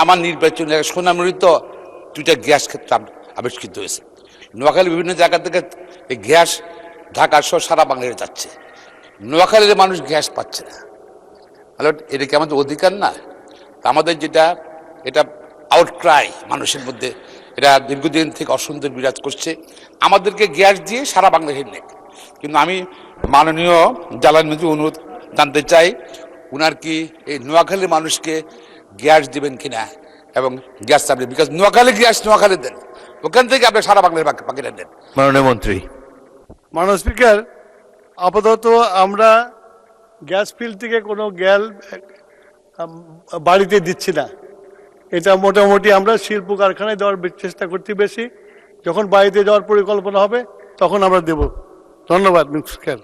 আমার নির্বাচন সোনামুড়ি তো 2টা গ্যাস ক্ষেত্র আবিষ্কৃত হয়েছে। নোয়াখালী বিভিন্ন জায়গা থেকে এই গ্যাস ঢাকা সহ সারা বাংলাদেশে যাচ্ছে, নোয়াখালীর মানুষ গ্যাস পাচ্ছে না। এটা কি আমাদের অধিকার না? আমাদের যেটা এটা আউটক্রাই মানুষের মধ্যে, এটা দীর্ঘদিন থেকে অসন্তোষ বিরাজ করছে। আমাদেরকে গ্যাস দিয়ে সারা বাংলাদেশের নেই। কিন্তু আমি মাননীয় জ্বালানি মন্ত্রী অনুরোধ জানতে চাই, উনার কি এই নোয়াখালীর মানুষকে গ্যাস দিবেন কিনা এবং গ্যাস চাপবেন, বিকজ নোয়াখালী গ্যাস নোয়াখালী দেন, ওখান থেকে আপনি সারা বাংলার বাকিটা দেন। মাননীয় মন্ত্রী। মাননীয় স্পিকার, আপাতত আমরা গ্যাস ফিল্ড থেকে কোনো গ্যাস বাড়িতে দিচ্ছি না। এটা মোটামুটি আমরা শিল্প কারখানায় দেওয়ার চেষ্টা করছি বেশি। যখন বাড়িতে যাওয়ার পরিকল্পনা হবে তখন আমরা দেব। ধন্যবাদ স্পিকার।